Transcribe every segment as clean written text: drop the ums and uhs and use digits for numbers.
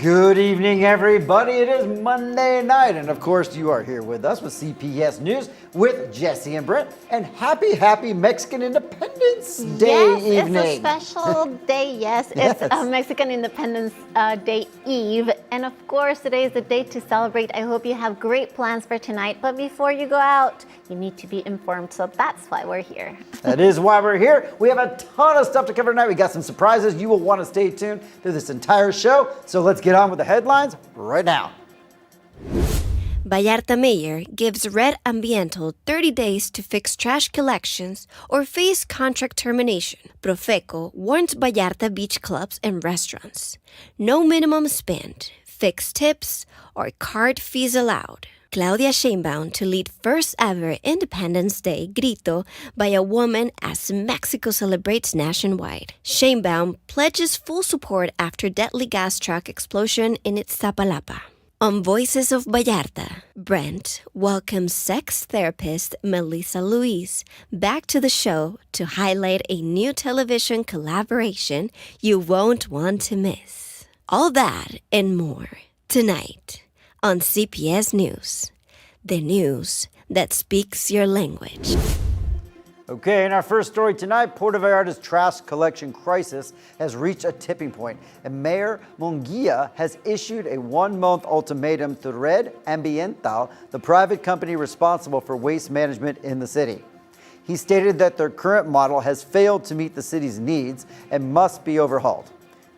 Good evening, everybody. It is Monday night, and of course, you are here with us with CPS News with Jesse and Brent. And happy Mexican Independence Day evening. It's a special day. Yes, it's a Mexican Independence Day Eve, and of course, today is the day to celebrate. I hope you have great plans for tonight. But before you go out, you need to be informed. So that's why we're here. That is why we're here. We have a ton of stuff to cover tonight. We got some surprises. You will want to stay tuned through this entire show. So let's get on with the headlines right now. Vallarta Mayor gives Red Ambiental 30 days to fix trash collections or face contract termination. Profeco warns Vallarta beach clubs and restaurants. No minimum spend, fixed tips, or card fees allowed. Claudia Sheinbaum to lead first ever Independence Day grito by a woman as Mexico celebrates nationwide. Sheinbaum pledges full support after deadly gas truck explosion in Iztapalapa. On Voices of Vallarta, Brent welcomes sex therapist Melissa Luis back to the show to highlight a new television collaboration you won't want to miss. All that and more tonight on CPS News, the news that speaks your language. Okay, in our first story tonight, Puerto Vallarta's trash collection crisis has reached a tipping point, and Mayor Munguia has issued a one-month ultimatum to Red Ambiental, the private company responsible for waste management in the city. He stated that their current model has failed to meet the city's needs and must be overhauled.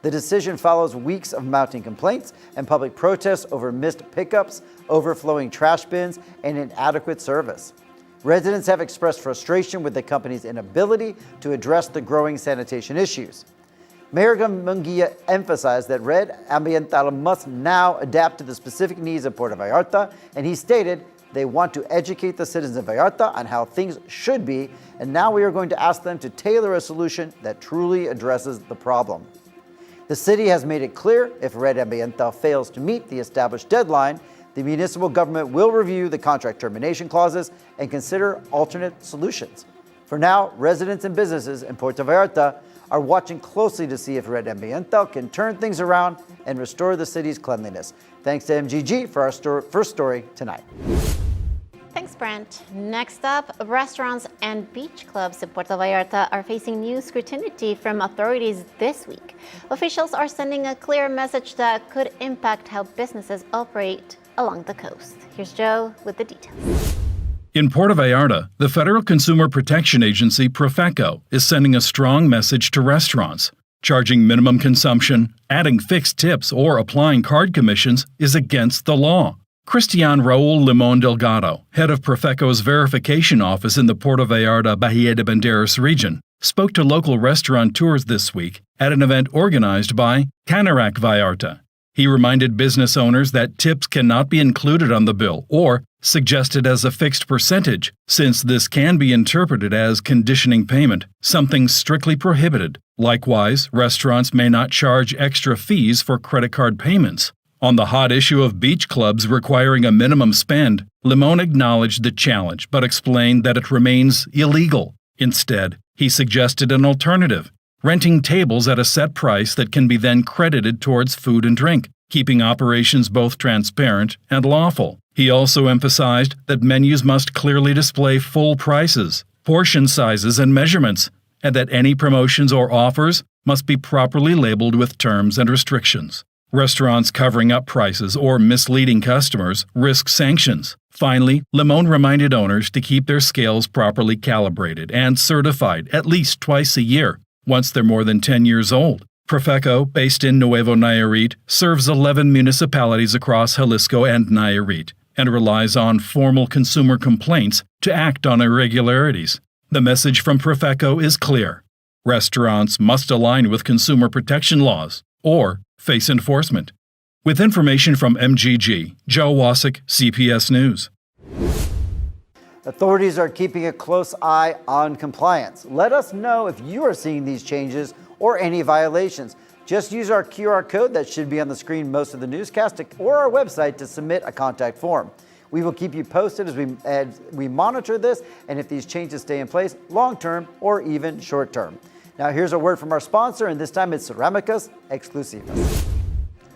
The decision follows weeks of mounting complaints and public protests over missed pickups, overflowing trash bins, and inadequate service. Residents have expressed frustration with the company's inability to address the growing sanitation issues. Mayor Munguia emphasized that Red Ambiental must now adapt to the specific needs of Puerto Vallarta, and he stated they want to educate the citizens of Vallarta on how things should be, and now we are going to ask them to tailor a solution that truly addresses the problem. The city has made it clear if Red Ambiental fails to meet the established deadline, the municipal government will review the contract termination clauses and consider alternate solutions. For now, residents and businesses in Puerto Vallarta are watching closely to see if Red Ambiental can turn things around and restore the city's cleanliness. Thanks to MGG for our first story tonight. Thanks, Brent. Next up, restaurants and beach clubs in Puerto Vallarta are facing new scrutiny from authorities this week. Officials are sending a clear message that could impact how businesses operate along the coast. Here's Joe with the details. In Puerto Vallarta, the Federal Consumer Protection Agency, Profeco, is sending a strong message to restaurants. Charging minimum consumption, adding fixed tips, or applying card commissions is against the law. Cristian Raul Limon Delgado, head of Profeco's verification office in the Puerto Vallarta Bahía de Banderas region, spoke to local restaurateurs this week at an event organized by Canarac Vallarta. He reminded business owners that tips cannot be included on the bill or suggested as a fixed percentage, since this can be interpreted as conditioning payment, something strictly prohibited. Likewise, restaurants may not charge extra fees for credit card payments. On the hot issue of beach clubs requiring a minimum spend, Limon acknowledged the challenge but explained that it remains illegal. Instead, he suggested an alternative, renting tables at a set price that can be then credited towards food and drink, keeping operations both transparent and lawful. He also emphasized that menus must clearly display full prices, portion sizes, and measurements, and that any promotions or offers must be properly labeled with terms and restrictions. Restaurants covering up prices or misleading customers risk sanctions. Finally, Limon reminded owners to keep their scales properly calibrated and certified at least twice a year, once they're more than 10 years old. Profeco, based in Nuevo Nayarit, serves 11 municipalities across Jalisco and Nayarit and relies on formal consumer complaints to act on irregularities. The message from Profeco is clear. Restaurants must align with consumer protection laws or face enforcement. With information from MGG, Joe Wasik, CPS News. Authorities are keeping a close eye on compliance. Let us know if you are seeing these changes or any violations. Just use our QR code that should be on the screen most of the newscast or our website to submit a contact form. We will keep you posted as we monitor this and if these changes stay in place long-term or even short-term. Now here's a word from our sponsor, and this time it's Cerámicas Exclusivas.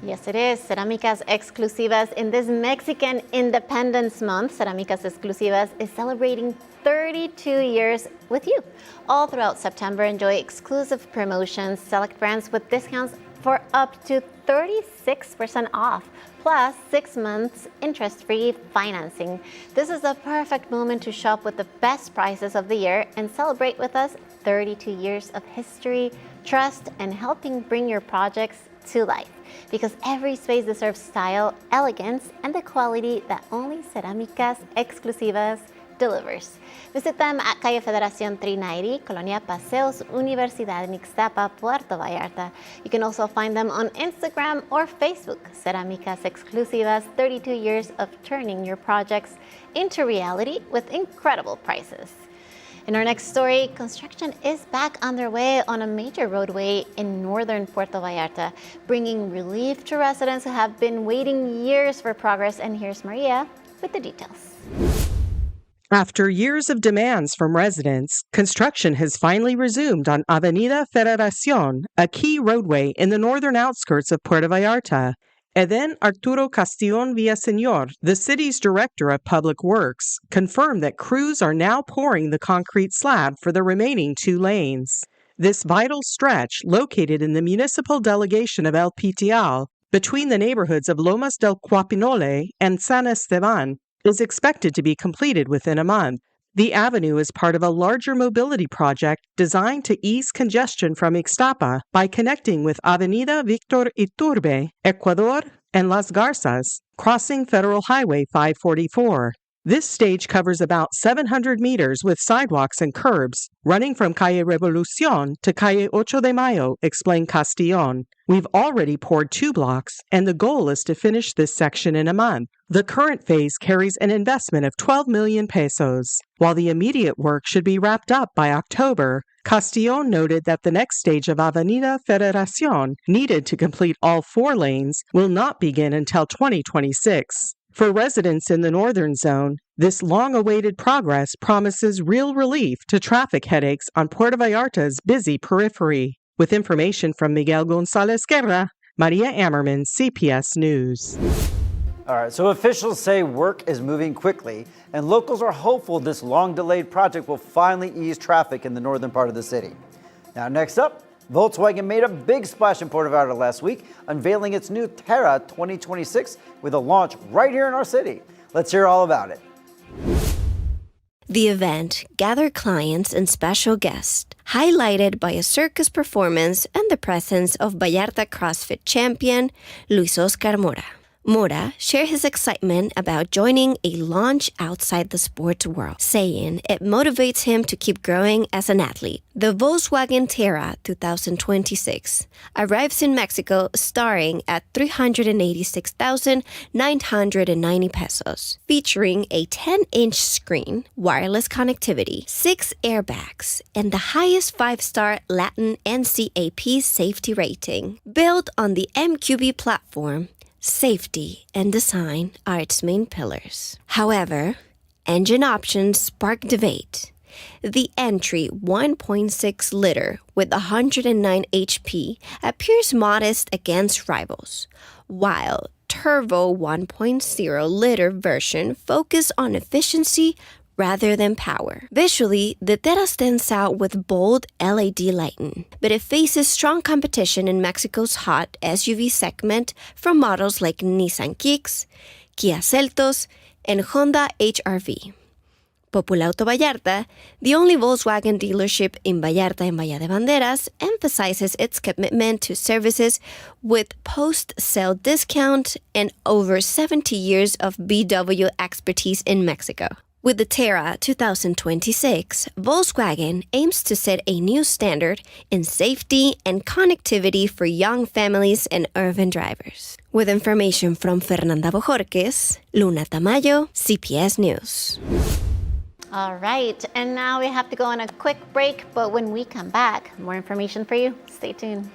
Yes, it is. Cerámicas Exclusivas. In this Mexican Independence Month, Cerámicas Exclusivas is celebrating 32 years with you. All throughout September, enjoy exclusive promotions, select brands with discounts for up to 36% off, plus 6 months interest-free financing. This is the perfect moment to shop with the best prices of the year and celebrate with us 32 years of history, trust, and helping bring your projects to life. Because every space deserves style, elegance, and the quality that only Cerámicas Exclusivas delivers. Visit them at Calle Federación 390, Colonia Paseos, Universidad en Ixtapa, Puerto Vallarta. You can also find them on Instagram or Facebook. Cerámicas Exclusivas, 32 years of turning your projects into reality with incredible prices. In our next story, construction is back underway on a major roadway in northern Puerto Vallarta, bringing relief to residents who have been waiting years for progress. And here's Maria with the details. After years of demands from residents, construction has finally resumed on Avenida Federación, a key roadway in the northern outskirts of Puerto Vallarta. Eden Arturo Castillon Villaseñor, the city's director of public works, confirmed that crews are now pouring the concrete slab for the remaining 2 lanes. This vital stretch, located in the municipal delegation of El Pitial, between the neighborhoods of Lomas del Cuapinole and San Esteban, is expected to be completed within a month. The avenue is part of a larger mobility project designed to ease congestion from Ixtapa by connecting with Avenida Victor Iturbe, Ecuador, and Las Garzas, crossing Federal Highway 544. This stage covers about 700 meters with sidewalks and curbs, running from Calle Reproducción to Calle 8 de Mayo, explained Castillon. We've already poured 2 blocks, and the goal is to finish this section in a month. The current phase carries an investment of 12 million pesos. While the immediate work should be wrapped up by October, Castillon noted that the next stage of Avenida Federación, needed to complete all 4 lanes, will not begin until 2026. For residents in the northern zone, this long-awaited progress promises real relief to traffic headaches on Puerto Vallarta's busy periphery. With information from Miguel González Guerra, Maria Ammerman, CPS News. All right, so officials say work is moving quickly, and locals are hopeful this long-delayed project will finally ease traffic in the northern part of the city. Now, next up, Volkswagen made a big splash in Puerto Vallarta last week, unveiling its new Terra 2026 with a launch right here in our city. Let's hear all about it. The event gathered clients and special guests, highlighted by a circus performance and the presence of Vallarta CrossFit champion Luis Oscar Mora. Mora shared his excitement about joining a launch outside the sports world, saying it motivates him to keep growing as an athlete. The Volkswagen Terra 2026 arrives in Mexico starting at 386,990 pesos, featuring a 10-inch screen, wireless connectivity, 6 airbags, and the highest 5-star Latin NCAP safety rating. Built on the MQB platform, safety and design are its main pillars. However, engine options spark debate. The entry 1.6 liter with 109 HP appears modest against rivals, while turbo 1.0 liter version focus on efficiency rather than power. Visually, the Terra stands out with bold LED lighting, but it faces strong competition in Mexico's hot SUV segment from models like Nissan Kicks, Kia Seltos, and Honda HR-V. Populauto Vallarta, the only Volkswagen dealership in Vallarta and Bahía de Banderas, emphasizes its commitment to services with post-sale discount and over 70 years of VW expertise in Mexico. With the Terra 2026, Volkswagen aims to set a new standard in safety and connectivity for young families and urban drivers. With information from Fernanda Bojorquez, Luna Tamayo, CPS News. All right, and now we have to go on a quick break, but when we come back, more information for you. Stay tuned.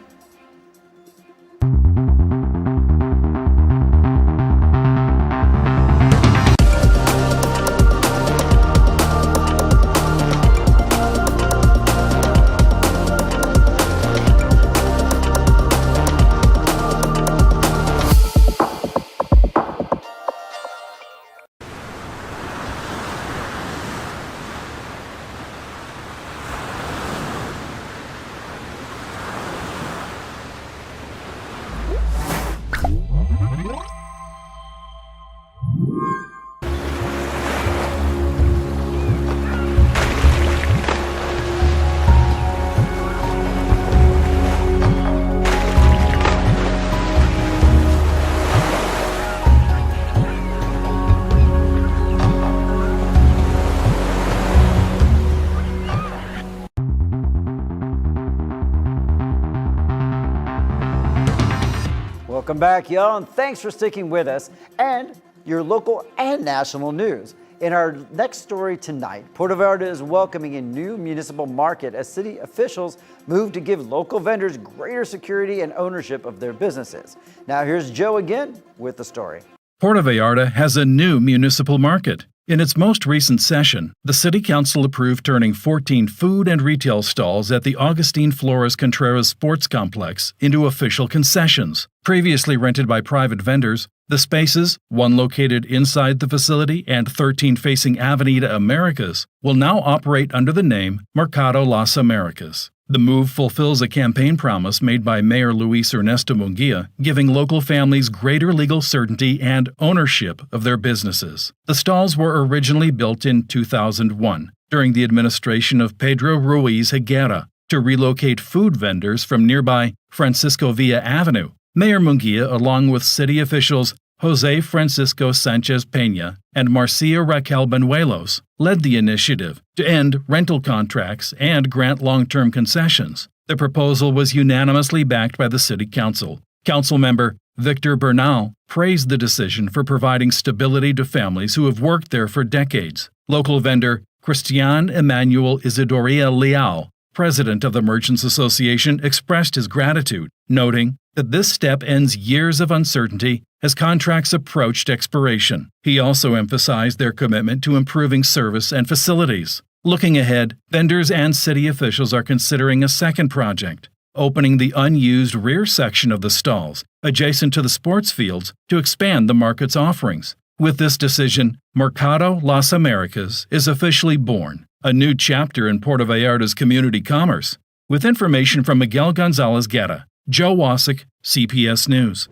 Welcome back, y'all, and thanks for sticking with us and your local and national news. In our next story tonight, Puerto Vallarta is welcoming a new municipal market as city officials move to give local vendors greater security and ownership of their businesses. Now here's Joe again with the story. Puerto Vallarta has a new municipal market. In its most recent session, the City Council approved turning 14 food and retail stalls at the Augustin Flores Contreras Sports Complex into official concessions. Previously rented by private vendors, the spaces, one located inside the facility and 13 facing Avenida Americas, will now operate under the name Mercado Las Americas. The move fulfills a campaign promise made by Mayor Luis Ernesto Munguia, giving local families greater legal certainty and ownership of their businesses. The stalls were originally built in 2001, during the administration of Pedro Ruiz Higuera, to relocate food vendors from nearby Francisco Villa Avenue. Mayor Munguia, along with city officials Jose Francisco Sanchez Peña and Marcia Raquel Benuelos, led the initiative to end rental contracts and grant long-term concessions. The proposal was unanimously backed by the City Council. Councilmember Victor Bernal praised the decision for providing stability to families who have worked there for decades. Local vendor Cristian Emmanuel Isidoria Leal, president of the Merchants Association, expressed his gratitude, noting that this step ends years of uncertainty as contracts approached expiration. He also emphasized their commitment to improving service and facilities. Looking ahead, vendors and city officials are considering a second project, opening the unused rear section of the stalls, adjacent to the sports fields, to expand the market's offerings. With this decision, Mercado Las Americas is officially born, a new chapter in Puerto Vallarta's community commerce. With information from Miguel Gonzalez Guerra, Joe Wasik, CPS News.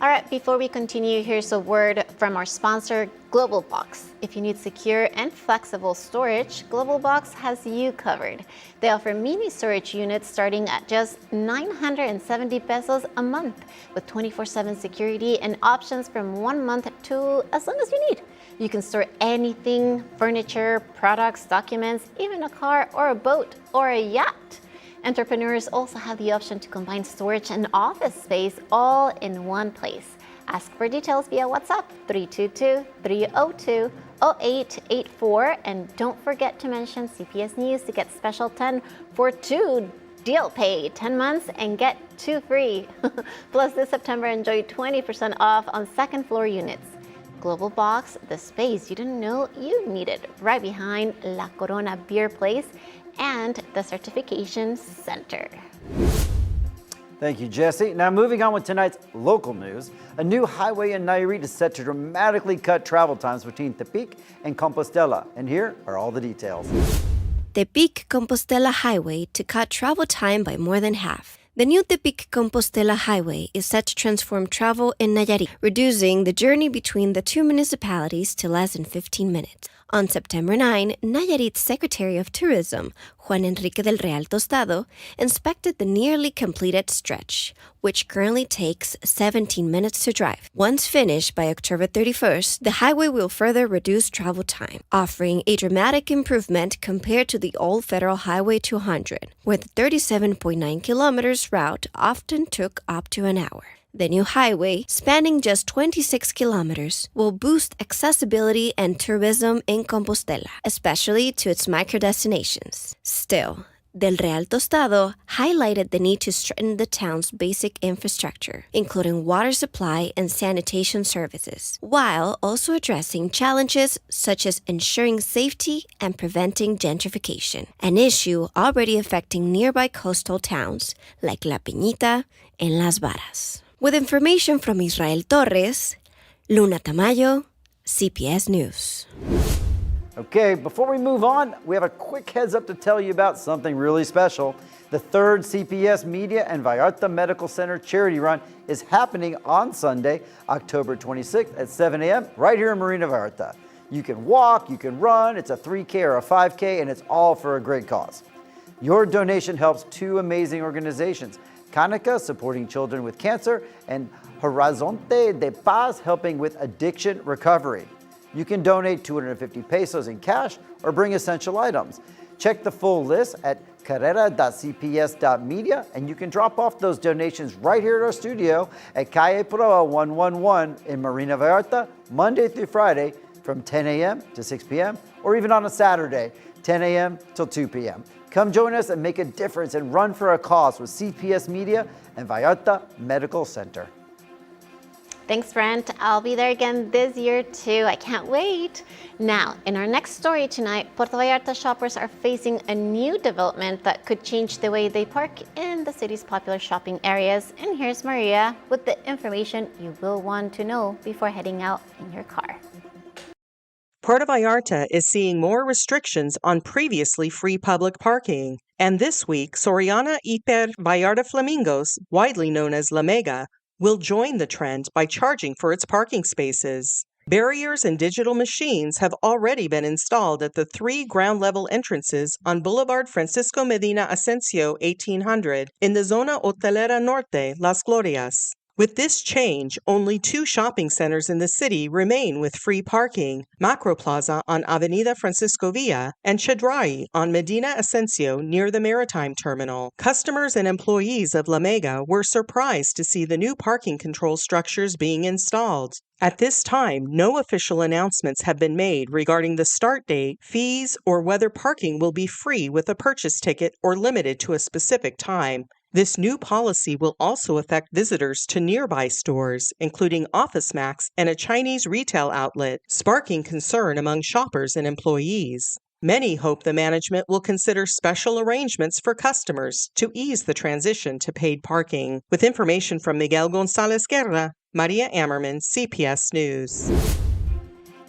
All right, before we continue, here's a word from our sponsor, GlobalBox. If you need secure and flexible storage, GlobalBox has you covered. They offer mini storage units starting at just 970 pesos a month with 24/7 security and options from 1 month to as long as you need. You can store anything, furniture, products, documents, even a car or a boat or a yacht. Entrepreneurs also have the option to combine storage and office space all in one place. Ask for details via WhatsApp 322-302-0884 and don't forget to mention CPS News to get special 10 for 2 deal pay, 10 months and get 2 free. Plus this September enjoy 20% off on second floor units. GlobalBox, the space you didn't know you needed, right behind La Corona Beer Place and the Certification Center. Thank you, Jesse. Now moving on with tonight's local news, a new highway in Nayarit is set to dramatically cut travel times between Tepic and Compostela, and here are all the details. Tepic-Compostela Highway to cut travel time by more than half. The new Tepic-Compostela Highway is set to transform travel in Nayarit, reducing the journey between the two municipalities to less than 15 minutes. On September 9, Nayarit's Secretary of Tourism, Juan Enrique del Real Tostado, inspected the nearly completed stretch, which currently takes 17 minutes to drive. Once finished by October 31st, the highway will further reduce travel time, offering a dramatic improvement compared to the old Federal Highway 200, where the 37.9 kilometers route often took up to an hour. The new highway, spanning just 26 kilometers, will boost accessibility and tourism in Compostela, especially to its micro-destinations. Still, Del Real Tostado highlighted the need to strengthen the town's basic infrastructure, including water supply and sanitation services, while also addressing challenges such as ensuring safety and preventing gentrification, an issue already affecting nearby coastal towns like La Piñita and Las Varas. With information from Israel Torres, Luna Tamayo, CPS News. Okay, before we move on, we have a quick heads up to tell you about something really special. The third CPS Media and Vallarta Medical Center charity run is happening on Sunday, October 26th at 7 a.m. right here in Marina Vallarta. You can walk, you can run, it's a 3K or a 5K, and it's all for a great cause. Your donation helps two amazing organizations, Canica, supporting children with cancer, and Horizonte de Paz, helping with addiction recovery. You can donate 250 pesos in cash or bring essential items. Check the full list at carrera.cps.media, and you can drop off those donations right here at our studio at Calle Proa 111 in Marina Vallarta, Monday through Friday from 10 a.m. to 6 p.m., or even on a Saturday, 10 a.m. till 2 p.m. Come join us and make a difference and run for a cause with CPS Media and Vallarta Medical Center. Thanks, Brent. I'll be there again this year too. I can't wait. Now, in our next story tonight, Puerto Vallarta shoppers are facing a new development that could change the way they park in the city's popular shopping areas. And here's Maria with the information you will want to know before heading out in your car. Puerto Vallarta is seeing more restrictions on previously free public parking. And this week, Soriana Hiper Vallarta Flamingos, widely known as La Mega, will join the trend by charging for its parking spaces. Barriers and digital machines have already been installed at the 3 ground-level entrances on Boulevard Francisco Medina Asensio 1800 in the Zona Hotelera Norte, Las Glorias. With this change, only 2 shopping centers in the city remain with free parking, Macro Plaza on Avenida Francisco Villa and Chedraui on Medina Asensio near the Maritime Terminal. Customers and employees of La Mega were surprised to see the new parking control structures being installed. At this time, no official announcements have been made regarding the start date, fees, or whether parking will be free with a purchase ticket or limited to a specific time. This new policy will also affect visitors to nearby stores, including Office Max and a Chinese retail outlet, sparking concern among shoppers and employees. Many hope the management will consider special arrangements for customers to ease the transition to paid parking. With information from Miguel González Guerra, Maria Ammerman, CPS News.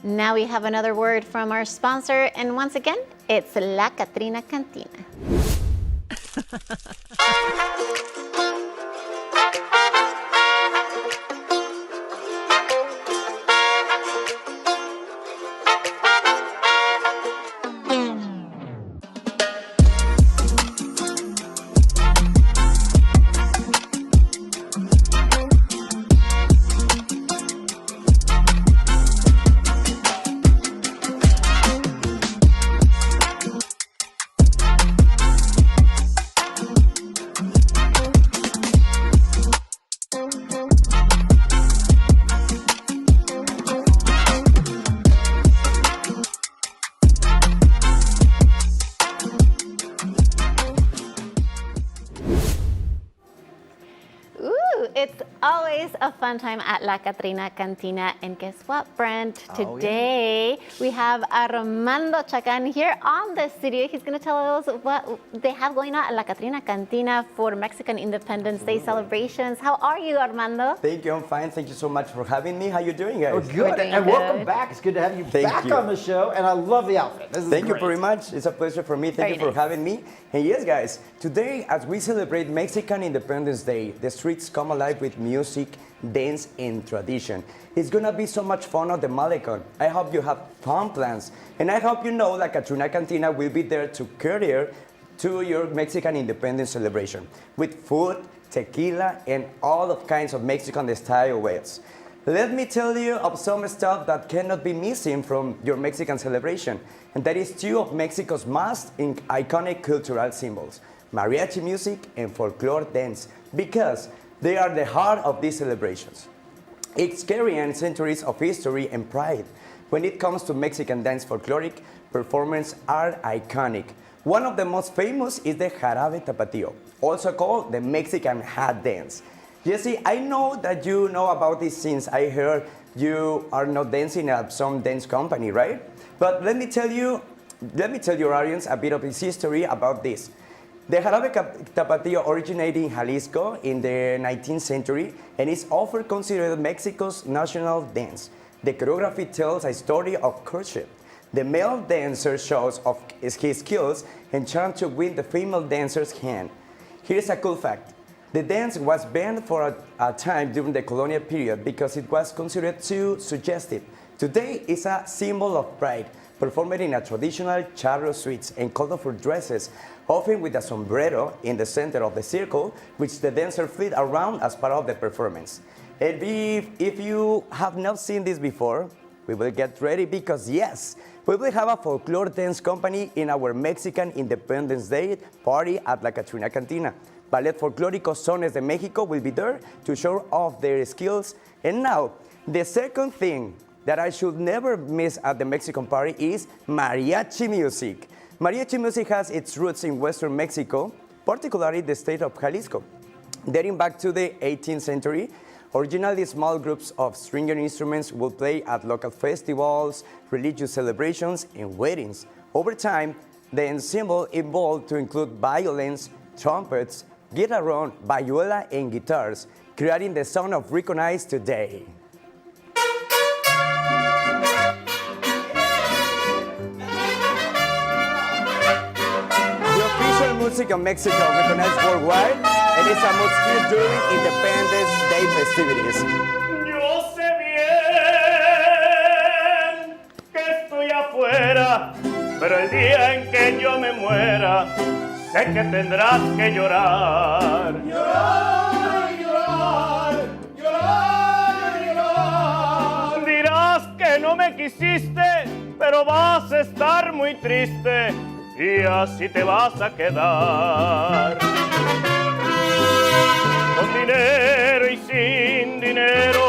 Now we have another word from our sponsor, and once again, it's La Catrina Cantina. It's always a fun time at La Catrina Cantina. And guess what, Brent? Today we have Armando Chacan here on the studio. He's going to tell us what they have going on at La Catrina Cantina for Mexican Independence Day celebrations. How are you, Armando? Thank you. I'm fine. Thank you so much for having me. How you doing, guys? We're good. And welcome back. It's good to have you back on the show. And I love the outfit. This is Thank great. you very much. It's a pleasure for me. Thank you for having me. And yes, guys, today as we celebrate Mexican Independence Day, the streets come alive with music, dance, and tradition. It's gonna be so much fun on the Malecon. I hope you have fun plans. And I hope you know La Catrina Cantina will be there to cater to your Mexican Independence celebration with food, tequila, and all of kinds of Mexican style ways. Let me tell you of some stuff that cannot be missing from your Mexican celebration, and that is 2 of Mexico's most iconic cultural symbols, mariachi music and folklore dance, because they are the heart of these celebrations. It's carrying centuries of history and pride. When it comes to Mexican dance folkloric performances are iconic. One of the most famous is the Jarabe Tapatio, also called the Mexican hat dance. Jesse, I know that you know about this since I heard you are not dancing at some dance company, right? But let me tell your audience a bit of its history about this. The Jarabe Tapatio originated in Jalisco in the 19th century and is often considered Mexico's national dance. The choreography tells a story of courtship. The male dancer shows off his skills and tries to win the female dancer's hand. Here's a cool fact. The dance was banned for a time during the colonial period because it was considered too suggestive. Today, it's a symbol of pride, performed in a traditional charro suites and colorful dresses, often with a sombrero in the center of the circle, which the dancer flit around as part of the performance. And if you have not seen this before, we will get ready because yes, We will have a folklore dance company in our Mexican Independence Day party at La Catrina Cantina. Ballet Folclórico Sones de Mexico will be there to show off their skills. And now, the second thing that I should never miss at the Mexican party is mariachi music. Mariachi music has its roots in Western Mexico, particularly the state of Jalisco. Dating back to the 18th century, originally small groups of stringed instruments will play at local festivals, religious celebrations, and weddings. Over time, the ensemble evolved to include violins, trumpets, guitarron, vihuela, and guitars, creating the sound of recognized today. The official music of Mexico recognized worldwide, and it's a must hear during Independence Day festivities. Yo sé bien que estoy afuera, pero el día en que yo me muera, sé que tendrás que llorar. Llorar, llorar, llorar, llorar. Dirás que no me quisiste, pero vas a estar muy triste y así te vas a quedar. Con dinero y sin dinero,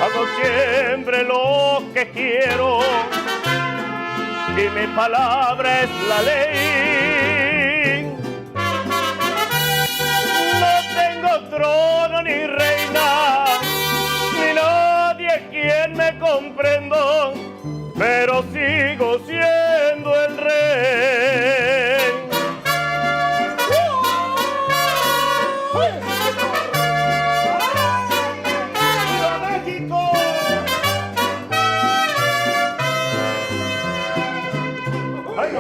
hago siempre lo que quiero y mi palabra es la ley. No tengo trono ni reina, ni nadie quien me comprenda, pero sigo siendo el rey.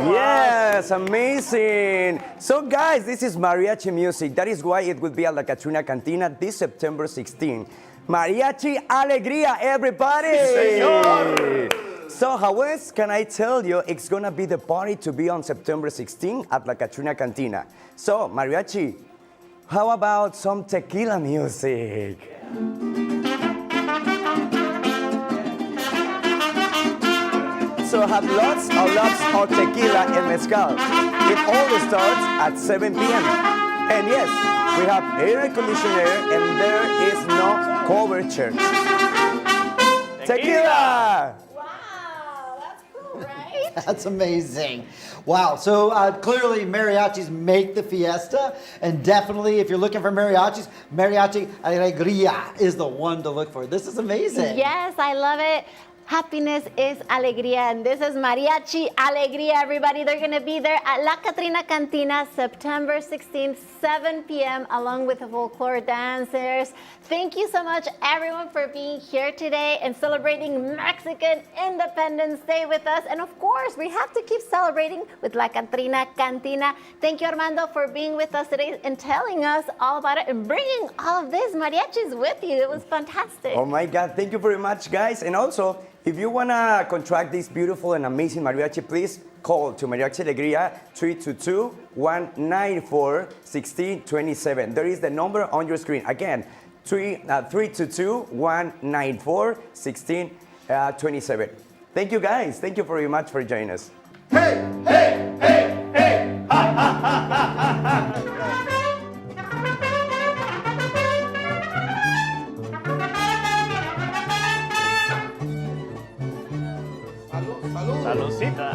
Yes, amazing. So guys, this is mariachi music. That is why it will be at La Catrina Cantina this September 16. Mariachi Alegría, everybody! Señor. So how else can I tell you it's gonna be the party to be on September 16 at La Catrina Cantina? So, mariachi, how about some tequila music? So have lots of tequila and mezcal. It all starts at 7 p.m. And yes, we have air conditioner and there is no covered church. Tequila! Wow, that's cool, right? That's amazing. Wow. So clearly mariachis make the fiesta. And definitely if you're looking for mariachis, Mariachi Alegría is the one to look for. This is amazing. Yes, I love it. Happiness is alegría, and this is Mariachi Alegría, everybody. They're going to be there at La Catrina Cantina, September 16th, 7 p.m., along with the folklore dancers. Thank you so much, everyone, for being here today and celebrating Mexican Independence Day with us. And of course, we have to keep celebrating with La Catrina Cantina. Thank you, Armando, for being with us today and telling us all about it and bringing all of these mariachis with you. It was fantastic. Oh my God, thank you very much, guys. And also, if you want to contract this beautiful and amazing mariachi, please call to Mariachi Alegría 322-194-1627. There is the number on your screen. Again, 322-194-1627. Thank you, guys. Thank you very much for joining us. Hey, hey, hey, hey, ha, ha, ha, ha, ha. Saludcita.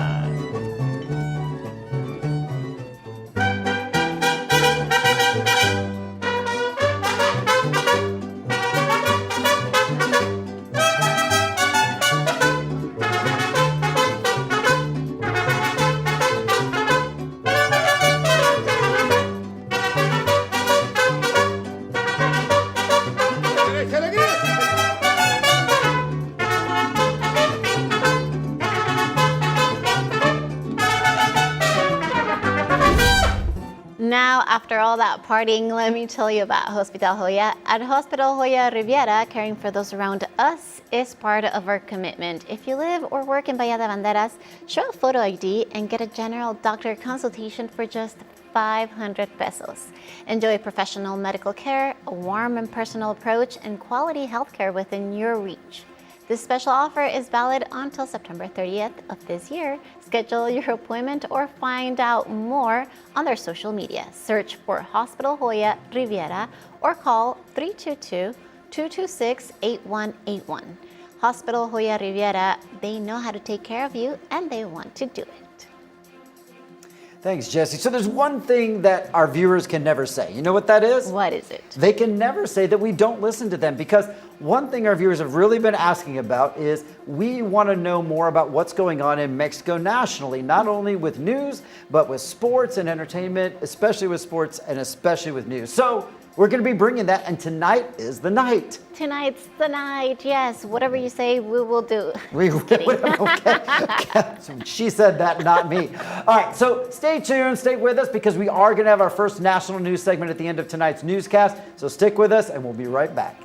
Now, after all that partying, let me tell you about Hospital Joya. At Hospital Joya Riviera, caring for those around us is part of our commitment. If you live or work in Bahía de Banderas, show a photo ID and get a general doctor consultation for just 500 pesos. Enjoy professional medical care, a warm and personal approach, and quality healthcare within your reach. This special offer is valid until September 30th of this year. Schedule your appointment or find out more on their social media. Search for Hospital Joya Riviera or call 322-226-8181. Hospital Joya Riviera, they know how to take care of you and they want to do it. Thanks, Jesse. So there's one thing that our viewers can never say. You know what that is? What is it? They can never say that we don't listen to them, because one thing our viewers have really been asking about is we want to know more about what's going on in Mexico nationally, not only with news, but with sports and entertainment, especially with sports and especially with news. So we're going to be bringing that, and tonight is the night. Tonight's the night, yes. Whatever you say, we will do. Okay. She said that, not me. All right, so stay tuned, stay with us, because we are going to have our first national news segment at the end of tonight's newscast. So stick with us, and we'll be right back.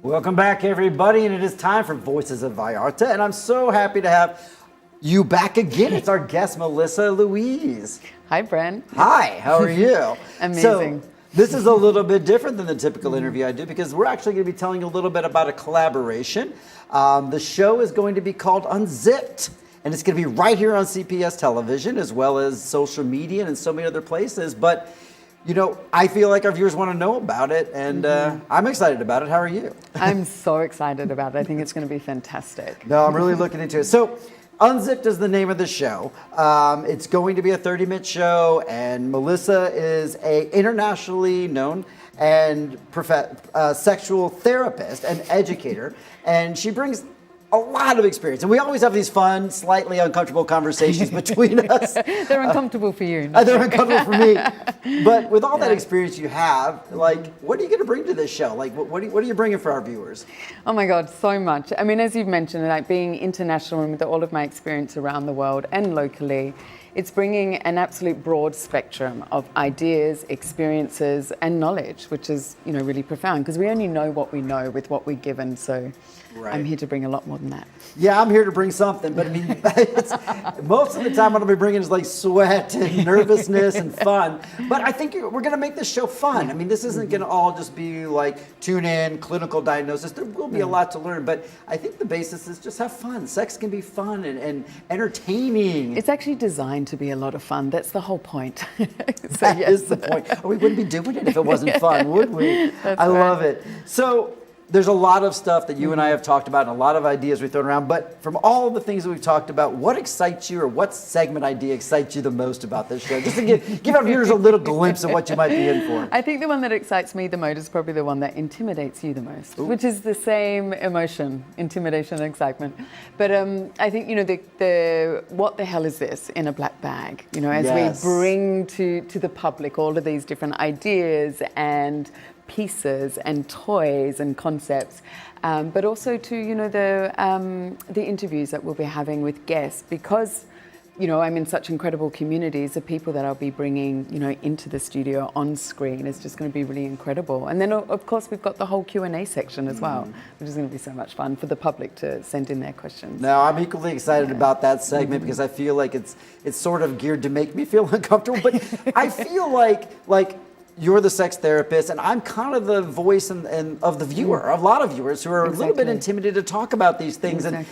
Welcome back, everybody, and it is time for Voices of Vallarta, and I'm so happy to have you back again. It's our guest, Melissa Louise. Hi, Brent. Hi, how are you? Amazing. So, this is a little bit different than the typical interview I do, because we're actually going to be telling you a little bit about a collaboration. The show is going to be called Unzipped, and it's going to be right here on CPS television, as well as social media and so many other places. But you know, I feel like our viewers want to know about it, and I'm excited about it. How are you? I'm so excited about it. I think it's going to be fantastic. No, I'm really looking into it. So, Unzipped is the name of the show. It's going to be a 30-minute show, and Melissa is a internationally known and sexual therapist and educator, and she brings a lot of experience. And we always have these fun, slightly uncomfortable conversations between us. They're uncomfortable for you. They're uncomfortable for me. But with all that experience you have, like, what are you going to bring to this show? Like, what are you bringing for our viewers? Oh my God, so much. I mean, as you've mentioned, like being international and with all of my experience around the world and locally, it's bringing an absolute broad spectrum of ideas, experiences, and knowledge, which is, you know, really profound, because we only know what we know with what we're given. So I'm here to bring a lot more than that. Yeah, I'm here to bring something, but I mean, most of the time what I'll be bringing is like sweat and nervousness and fun. But I think we're going to make this show fun. I mean, this isn't going to all just be like tune in, clinical diagnosis. There will be a lot to learn, but I think the basis is just have fun. Sex can be fun and entertaining. It's actually designed to be a lot of fun. That's the whole point. That is the point. We wouldn't be doing it if it wasn't fun, would we? I love it. So there's a lot of stuff that you and I have talked about and a lot of ideas we've thrown around, but from all the things that we've talked about, what excites you, or what segment idea excites you the most about this show? Just to give our viewers a little glimpse of what you might be in for. I think the one that excites me the most is probably the one that intimidates you the most, which is the same emotion, intimidation and excitement. But I think, you know, the what the hell is this in a black bag? You know, as we bring to the public all of these different ideas and pieces and toys and concepts, but also to, you know, the interviews that we'll be having with guests, because, you know, I'm in such incredible communities. The people that I'll be bringing, you know, into the studio on screen is just going to be really incredible. And then, of course, we've got the whole Q&A section as well, which is going to be so much fun for the public to send in their questions. No, I'm equally excited about that segment because I feel like it's sort of geared to make me feel uncomfortable, but I feel like you're the sex therapist, and I'm kind of the voice and of the viewer, a lot of viewers who are a little bit intimidated to talk about these things. And,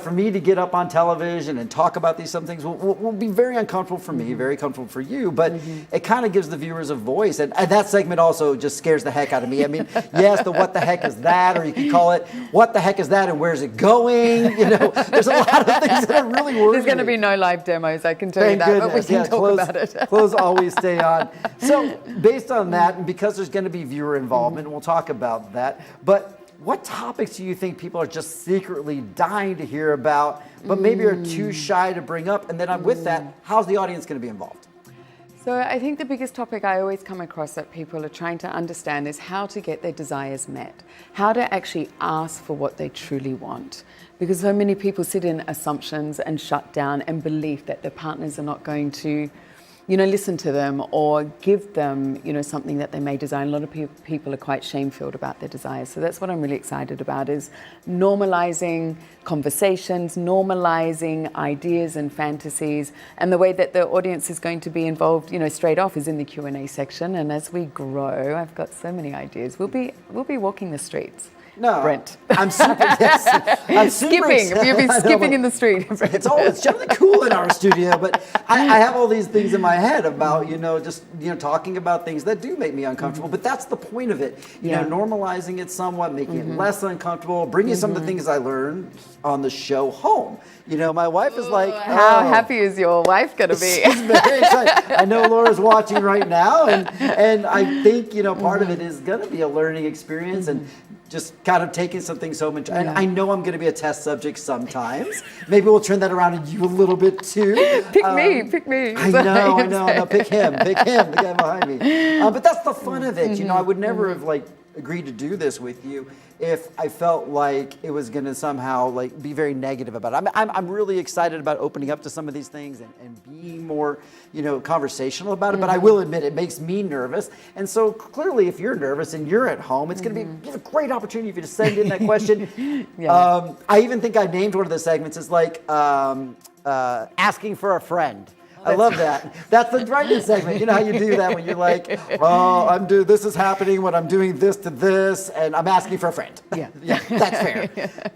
for me to get up on television and talk about some things will be very uncomfortable for me, very comfortable for you, but it kind of gives the viewers a voice. And that segment also just scares the heck out of me. I mean, yes, the what the heck is that, or you can call it what the heck is that and where's it going? There's a lot of things that are really worrying. There's going to be no live demos, I can tell you that, but we can talk about it. Clothes always stay on. So based on that, and because there's going to be viewer involvement, and we'll talk about that, but what topics do you think people are just secretly dying to hear about, but maybe are too shy to bring up? And then with that, how's the audience going to be involved? So I think the biggest topic I always come across that people are trying to understand is how to get their desires met, how to actually ask for what they truly want. Because so many people sit in assumptions and shut down and belief that their partners are not going to listen to them or give them, something that they may desire. A lot of people are quite shame-filled about their desires. So that's what I'm really excited about, is normalizing conversations, normalizing ideas and fantasies. And the way that the audience is going to be involved, straight off is in the Q&A section. And as we grow, I've got so many ideas. We'll be walking the streets. No, Brent. I'm super. Yes, I'm skipping. You'll be skipping in the street. It's generally cool in our studio, but I have all these things in my head about just talking about things that do make me uncomfortable. But that's the point of it. Normalizing it somewhat, making it less uncomfortable, bringing some of the things I learned on the show home. My wife is like, how happy is your wife going to be? She's very excited. I know Laura's watching right now, and I think part of it is going to be a learning experience and just kind of taking something so much. And I know I'm going to be a test subject sometimes. Maybe we'll turn that around on you a little bit too. Pick me. I know. No, pick him, the guy behind me. But that's the fun of it. I would never have agreed to do this with you if I felt like it was going to somehow be very negative about it. I'm really excited about opening up to some of these things and being more conversational about it, but I will admit it makes me nervous. And so clearly if you're nervous and you're at home, it's going to be a great opportunity for you to send in that question. I even think I named one of the segments as asking for a friend. I love that. That's the writing segment. You know how you do that when you're like, this is happening when I'm doing this to this, and I'm asking for a friend. Yeah, that's fair.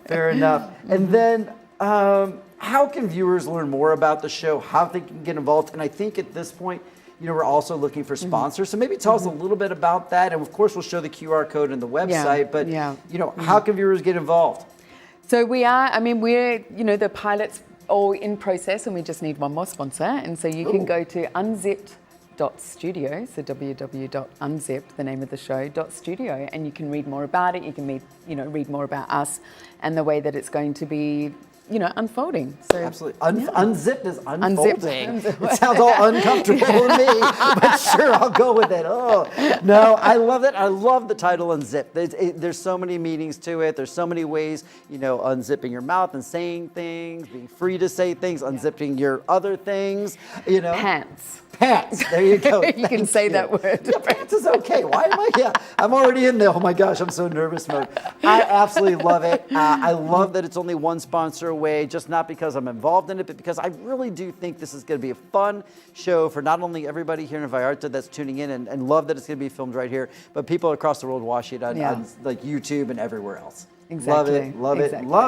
Fair enough. And then, how can viewers learn more about the show? How they can get involved? And I think at this point, we're also looking for sponsors. So maybe tell us a little bit about that. And of course, we'll show the QR code in the website. But how can viewers get involved? So we're the pilot's all in process, and we just need one more sponsor. And so you can go to unzipped.studio, so www.unzipped, the name of the show, .studio, and you can read more about it. You can read more about us and the way that it's going to be unfolding. So absolutely. Unzipped is unfolding. It sounds all uncomfortable to me, but sure, I'll go with it. Oh, no, I love it. I love the title Unzipped. There's so many meanings to it. There's so many ways, unzipping your mouth and saying things, being free to say things, unzipping your other things, Pants. There you go. You can say that word. Yeah, pants is okay. Why am I? Yeah, I'm already in there. Oh my gosh, I'm so nervous mode. I absolutely love it. I love that it's only one sponsor away, just not because I'm involved in it, but because I really do think this is going to be a fun show for not only everybody here in Vallarta that's tuning in and love that it's going to be filmed right here, but people across the world watching it on YouTube and everywhere else. Exactly. Love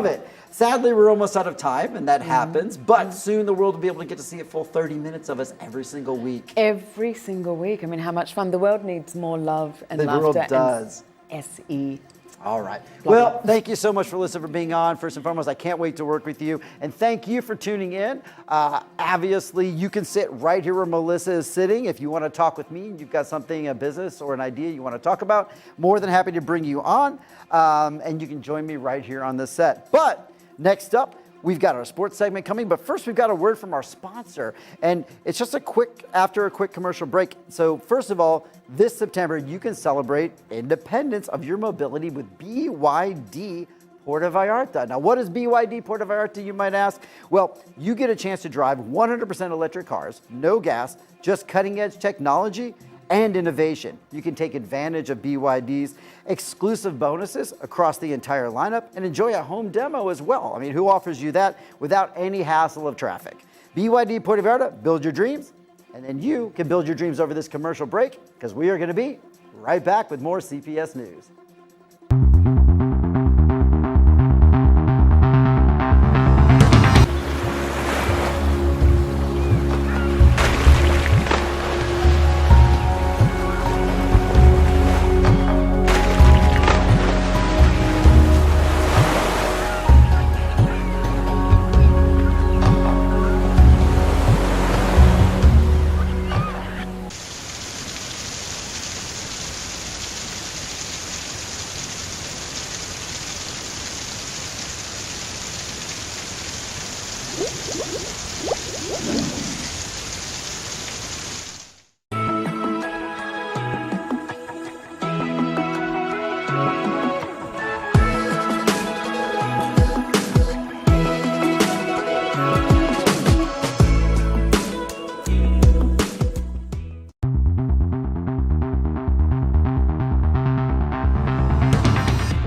it. Sadly, we're almost out of time, and that happens. But soon the world will be able to get to see a full 30 minutes of us every single week. Every single week. I mean, how much fun. The world needs more love and laughter. The world does. And SE. All right. Well, thank you so much for listening, for being on. First and foremost, I can't wait to work with you. And thank you for tuning in. Obviously, you can sit right here where Melissa is sitting. If you want to talk with me, you've got something, a business or an idea you want to talk about, more than happy to bring you on. And you can join me right here on this set. But next up, we've got our sports segment coming, but first we've got a word from our sponsor, and it's just after a quick commercial break. So first of all, this September, you can celebrate independence of your mobility with BYD Puerto Vallarta. Now, what is BYD Puerto Vallarta, you might ask? Well, you get a chance to drive 100% electric cars, no gas, just cutting-edge technology and innovation. You can take advantage of BYD's exclusive bonuses across the entire lineup and enjoy a home demo as well. I mean, who offers you that without any hassle of traffic? BYD Puerto Vallarta, build your dreams, And then you can build your dreams over this commercial break, because we are going to be right back with more CPS news.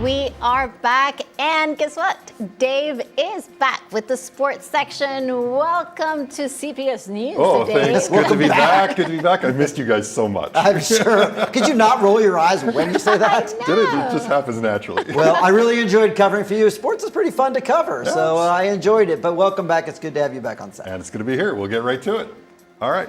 We are back, and guess what? Dave is back with the sports section. Welcome to CPS News. Oh, Dave. thanks. Good to be back. Good to be back. I missed you guys so much. I'm sure. Could you not roll your eyes when you say that? Did it? It just happens naturally. Well, I really enjoyed covering for you. Sports is pretty fun to cover, so I enjoyed it. But welcome back. It's good to have you back on set. And it's going to be here. We'll get right to it. All right.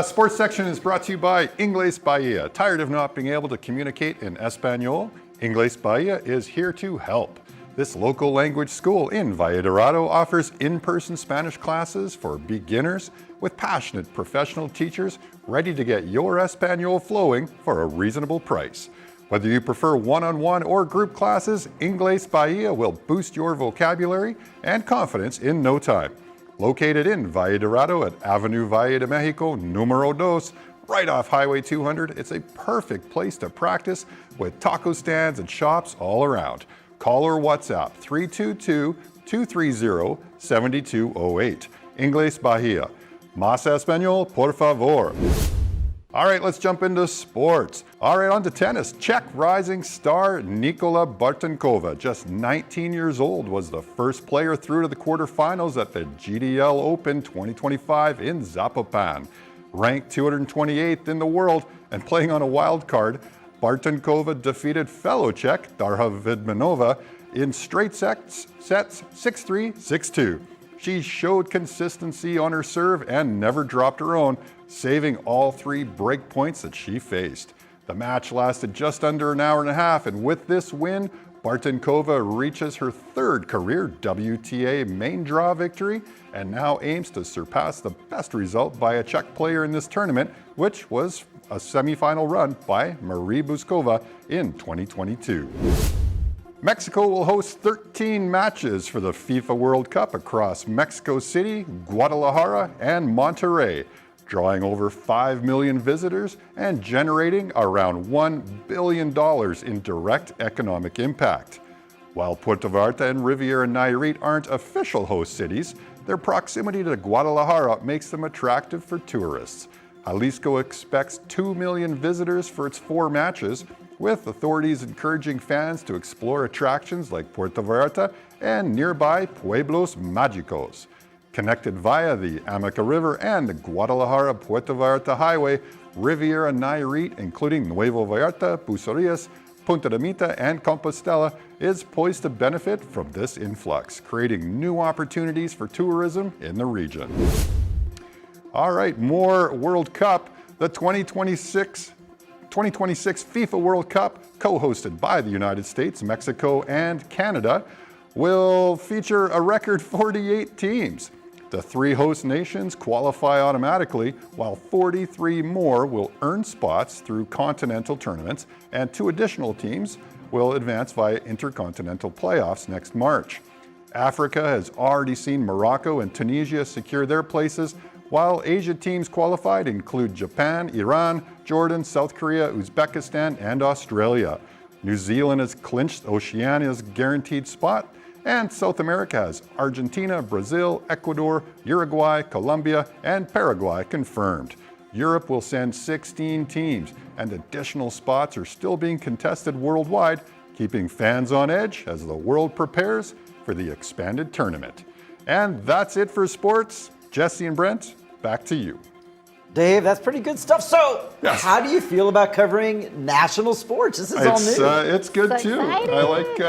Sports section is brought to you by Inglés Bahía. Tired of not being able to communicate in Espanol? Inglés Bahía is here to help. This local language school in Valladolid offers in-person Spanish classes for beginners with passionate professional teachers ready to get your Espanol flowing for a reasonable price. Whether you prefer one-on-one or group classes, Inglés Bahía will boost your vocabulary and confidence in no time. Located in Valladolid at Avenue Valle de Mexico, Número 2, right off Highway 200, it's a perfect place to practice with taco stands and shops all around. Call or WhatsApp 322-230-7208. Inglés Bahía. Más español, por favor. All right, let's jump into sports. All right, on to tennis. Czech rising star Nikola Bartonkova, just 19 years old, was the first player through to the quarterfinals at the GDL Open 2025 in Zapopan. Ranked 228th in the world and playing on a wild card, Bartonkova defeated fellow Czech Darha Vidmanova in straight sets 6-3, 6-2. She showed consistency on her serve and never dropped her own, saving all three break points that she faced. The match lasted just under an hour and a half, and with this win, Bartonkova reaches her third career WTA main draw victory and now aims to surpass the best result by a Czech player in this tournament, which was a semifinal run by Marie Buskova in 2022. Mexico will host 13 matches for the FIFA World Cup across Mexico City, Guadalajara, and Monterrey, drawing over 5 million visitors and generating around $1 billion in direct economic impact. While Puerto Vallarta and Riviera Nayarit aren't official host cities, their proximity to Guadalajara makes them attractive for tourists. Jalisco expects 2 million visitors for its 4 matches, with authorities encouraging fans to explore attractions like Puerto Vallarta and nearby Pueblos Mágicos. Connected via the Amica River and the Guadalajara-Puerto Vallarta Highway, Riviera Nayarit, including Nuevo Vallarta, Bucerías, Punta de Mita, and Compostela, is poised to benefit from this influx, creating new opportunities for tourism in the region. All right, more World Cup. The 2026 FIFA World Cup, co-hosted by the United States, Mexico, and Canada, will feature a record 48 teams. The 3 host nations qualify automatically, while 43 more will earn spots through continental tournaments, and 2 additional teams will advance via intercontinental playoffs next March. Africa has already seen Morocco and Tunisia secure their places, while Asia teams qualified include Japan, Iran, Jordan, South Korea, Uzbekistan, and Australia. New Zealand has clinched Oceania's guaranteed spot, and South America has Argentina, Brazil, Ecuador, Uruguay, Colombia, and Paraguay confirmed. Europe will send 16 teams, and additional spots are still being contested worldwide, keeping fans on edge as the world prepares for the expanded tournament. And that's it for sports. Jesse and Brent, back to you. Dave, that's pretty good stuff. So, Yes. how do you feel about covering national sports? This is all new. It's good So too. exciting. I like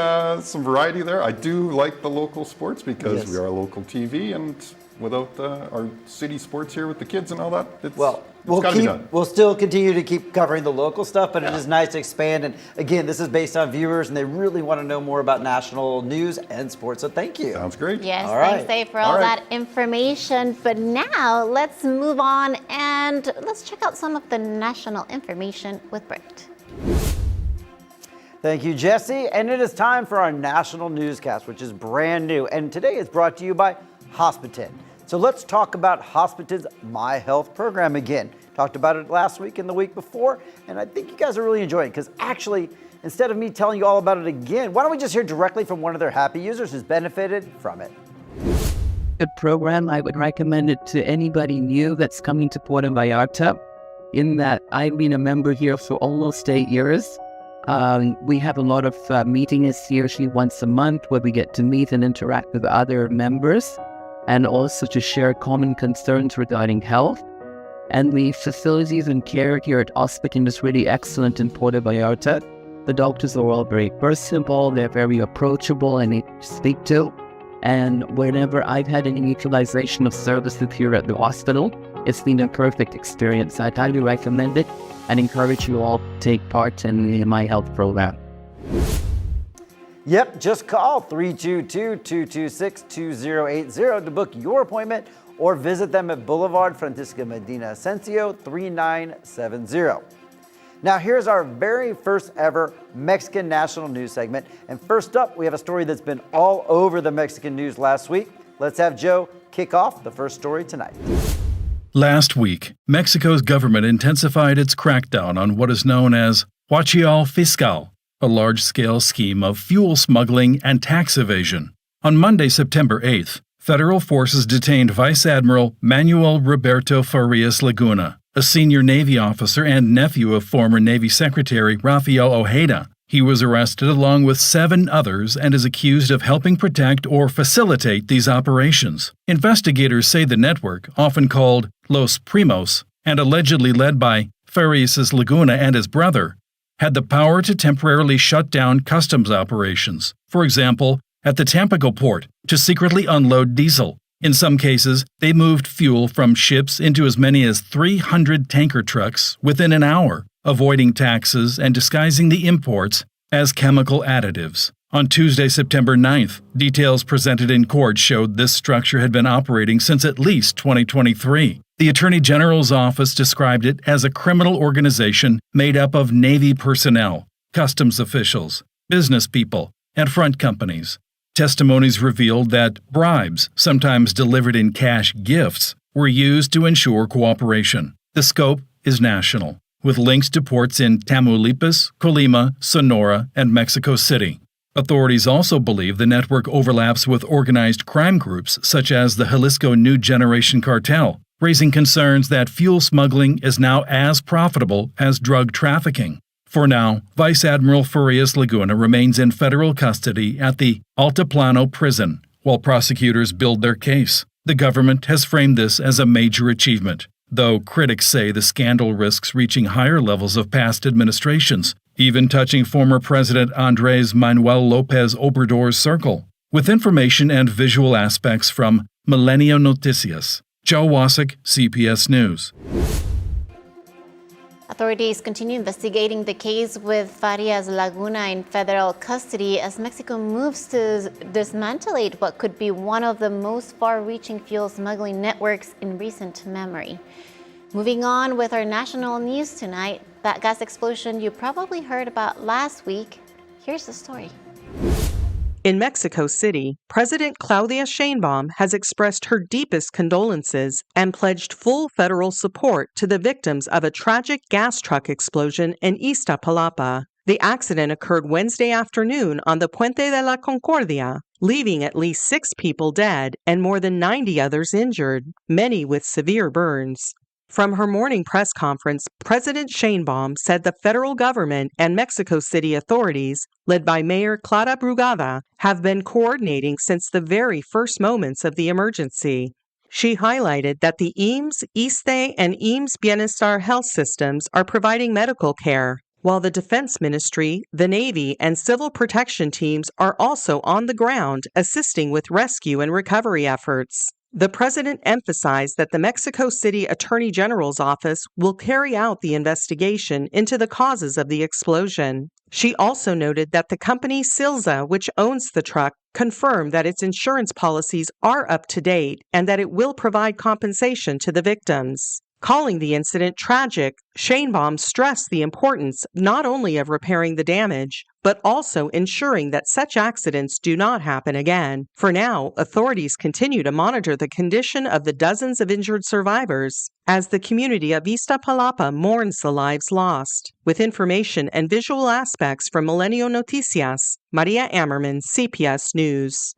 some variety there. I do like the local sports because Yes. we are a local TV, and without our city sports here with the kids and all that, it's We'll gotta be done. we'll still continue to keep covering the local stuff, but it is nice to expand. And again, this is based on viewers, and they really want to know more about national news and sports. So thank you. Sounds great. Yes, All thanks, right. Dave, for All all right. that information. But now let's move on and let's check out some of the national information with Brent. Thank you, Jesse. And it is time for our national newscast, which is brand new. And today is brought to you by Hospitin. So let's talk about Hospitin's My Health program again. Talked about it last week and the week before, and I think you guys are really enjoying it because actually, instead of me telling you all about it again, why don't we just hear directly from one of their happy users who's benefited from it? Good program. I would recommend it to anybody new that's coming to Puerto Vallarta, in that I've been a member here for almost 8 years. We have a lot of meetings here, usually once a month, where we get to meet and interact with other members and also to share common concerns regarding health. And the facilities and care here at Hospitin is really excellent in Puerto Vallarta. The doctors are all very personable, they're very approachable and easy to speak to. And whenever I've had any utilization of services here at the hospital, it's been a perfect experience. I'd highly recommend it and encourage you all to take part in the My Health program. Yep, just call 322-226-2080 to book your appointment or visit them at Boulevard Francisco Medina Asensio 3970. Now here's our very first ever Mexican national news segment. And first up, we have a story that's been all over the Mexican news last week. Let's have Joe kick off the first story tonight. Last week, Mexico's government intensified its crackdown on what is known as Huachial Fiscal, a large-scale scheme of fuel smuggling and tax evasion. On Monday, September 8th, federal forces detained Vice Admiral Manuel Roberto Farias Laguna, a senior Navy officer and nephew of former Navy Secretary Rafael Ojeda. He was arrested along with 7 others and is accused of helping protect or facilitate these operations. Investigators say the network, often called Los Primos, and allegedly led by Farias Laguna and his brother, had the power to temporarily shut down customs operations, for example, at the Tampico port, to secretly unload diesel. In some cases, they moved fuel from ships into as many as 300 tanker trucks within an hour, avoiding taxes and disguising the imports as chemical additives. On Tuesday, September 9th, details presented in court showed this structure had been operating since at least 2023. The Attorney General's office described it as a criminal organization made up of Navy personnel, customs officials, business people, and front companies. Testimonies revealed that bribes, sometimes delivered in cash gifts, were used to ensure cooperation. The scope is national, with links to ports in Tamaulipas, Colima, Sonora, and Mexico City. Authorities also believe the network overlaps with organized crime groups such as the Jalisco New Generation Cartel, raising concerns that fuel smuggling is now as profitable as drug trafficking. For now, Vice Admiral Farias Laguna remains in federal custody at the Altiplano prison, while prosecutors build their case. The government has framed this as a major achievement, though critics say the scandal risks reaching higher levels of past administrations, even touching former President Andrés Manuel López Obrador's circle. With information and visual aspects from Milenio Noticias, Joe Wasik, CPS News. Authorities continue investigating the case with Farias Laguna in federal custody as Mexico moves to dismantle what could be one of the most far-reaching fuel smuggling networks in recent memory. Moving on with our national news tonight, that gas explosion you probably heard about last week. Here's the story. In Mexico City, President Claudia Sheinbaum has expressed her deepest condolences and pledged full federal support to the victims of a tragic gas truck explosion in Iztapalapa. The accident occurred Wednesday afternoon on the Puente de la Concordia, leaving at least 6 people dead and more than 90 others injured, many with severe burns. From her morning press conference, President Sheinbaum said the federal government and Mexico City authorities, led by Mayor Clara Brugada, have been coordinating since the very first moments of the emergency. She highlighted that the IMSS, ISSSTE, and IMSS Bienestar health systems are providing medical care, while the Defense Ministry, the Navy, and civil protection teams are also on the ground assisting with rescue and recovery efforts. The president emphasized that the Mexico City Attorney General's office will carry out the investigation into the causes of the explosion. She also noted that the company Silza, which owns the truck, confirmed that its insurance policies are up to date and that it will provide compensation to the victims. Calling the incident tragic, Sheinbaum stressed the importance not only of repairing the damage, but also ensuring that such accidents do not happen again. For now, authorities continue to monitor the condition of the dozens of injured survivors as the community of Iztapalapa mourns the lives lost. With information and visual aspects from Milenio Noticias, Maria Ammerman, CPS News.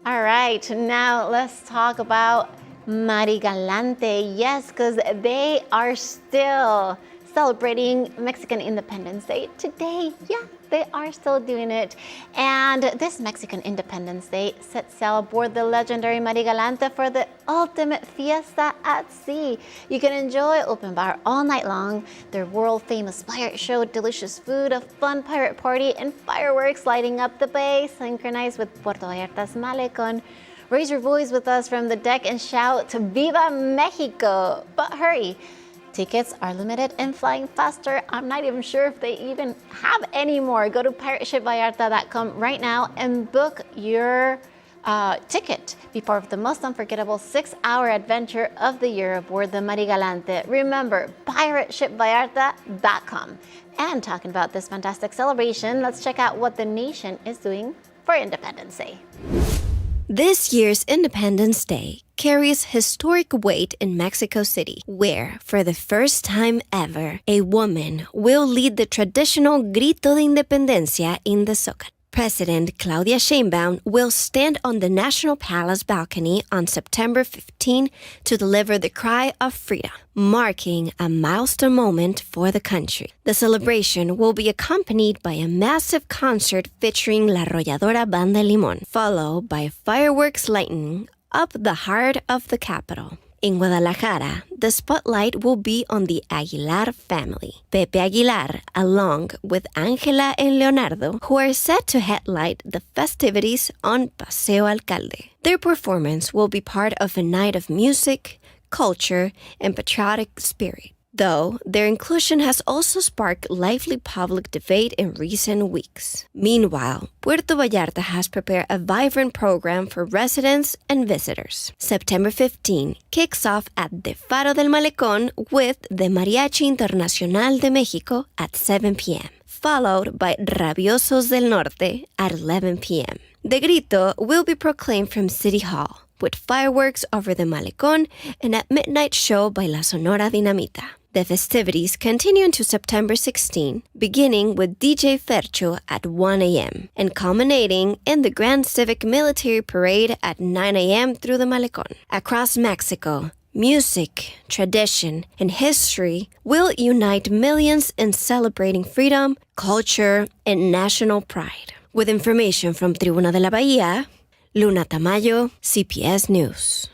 All right, now let's talk about Mari Galante. Yes, because they are still celebrating Mexican Independence Day today. Yeah, they are still doing it. And this Mexican Independence Day sets sail aboard the legendary Mari Galante for the ultimate fiesta at sea. You can enjoy open bar all night long, their world-famous pirate show, delicious food, a fun pirate party, and fireworks lighting up the bay, synchronized with Puerto Vallarta's Malecon. Raise your voice with us from the deck and shout, "Viva Mexico!" But hurry, tickets are limited and flying faster. I'm not even sure if they even have any more. Go to pirateshipvallarta.com right now and book your ticket. Be part of the most unforgettable 6-hour adventure of the year aboard the Mari Galante. Remember, pirateshipvallarta.com. And talking about this fantastic celebration, let's check out what the nation is doing for Independence Day. This year's Independence Day carries historic weight in Mexico City, where, for the first time ever, a woman will lead the traditional Grito de Independencia in the Zócalo. President Claudia Sheinbaum will stand on the National Palace balcony on September 15 to deliver the cry of freedom, marking a milestone moment for the country. The celebration will be accompanied by a massive concert featuring La Arrolladora Banda Limón, followed by fireworks lighting up the heart of the capital. In Guadalajara, the spotlight will be on the Aguilar family. Pepe Aguilar, along with Ángela and Leonardo, who are set to headlight the festivities on Paseo Alcalde. Their performance will be part of a night of music, culture, and patriotic spirit, though their inclusion has also sparked lively public debate in recent weeks. Meanwhile, Puerto Vallarta has prepared a vibrant program for residents and visitors. September 15 kicks off at the Faro del Malecón with the Mariachi Internacional de Mexico at 7 p.m., followed by Rabiosos del Norte at 11 p.m. The Grito will be proclaimed from City Hall, with fireworks over the Malecón and a midnight show by La Sonora Dinamita. The festivities continue until September 16, beginning with DJ Fercho at 1 a.m. and culminating in the Grand Civic Military Parade at 9 a.m. through the Malecón. Across Mexico, music, tradition, and history will unite millions in celebrating freedom, culture, and national pride. With information from Tribuna de la Bahía, Luna Tamayo, CPS News.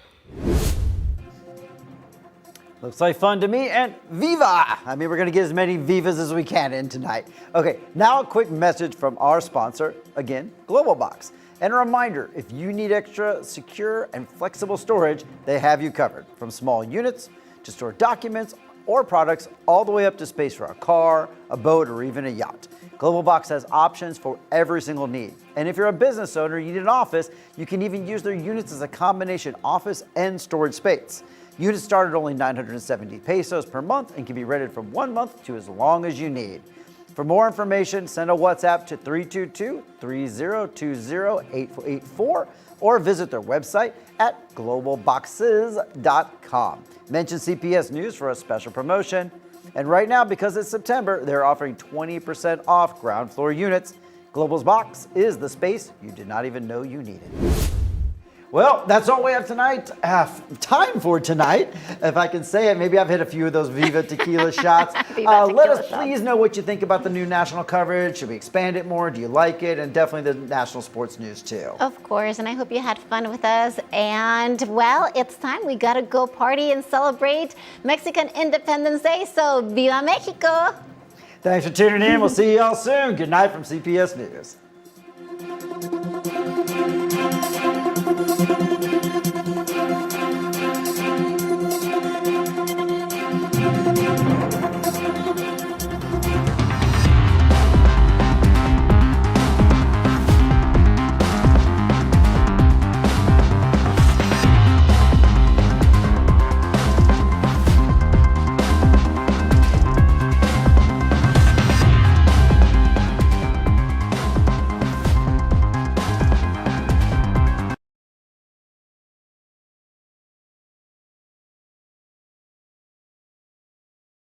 Looks like fun to me, and viva! I mean, we're going to get as many vivas as we can in tonight. Okay, now a quick message from our sponsor, again, GlobalBox. And a reminder, if you need extra secure and flexible storage, they have you covered. From small units to store documents or products, all the way up to space for a car, a boat, or even a yacht. GlobalBox has options for every single need. And if you're a business owner, you need an office, you can even use their units as a combination office and storage space. Units start at only 970 pesos per month and can be rented from 1 month to as long as you need. For more information, send a WhatsApp to 322-3020-884 or visit their website at globalboxes.com. Mention CPS News for a special promotion. And right now, because it's September, they're offering 20% off ground floor units. Global's Box is the space you did not even know you needed. Well, that's all we have tonight. Time for tonight, if I can say it. Maybe I've hit a few of those Viva Tequila shots. Let us please know what you think about the new national coverage. Should we expand it more? Do you like it? And definitely the national sports news too. Of course, and I hope you had fun with us. And well, it's time. We gotta go party and celebrate Mexican Independence Day. So, Viva Mexico! Thanks for tuning in. We'll see you all soon. Good night from CPS News.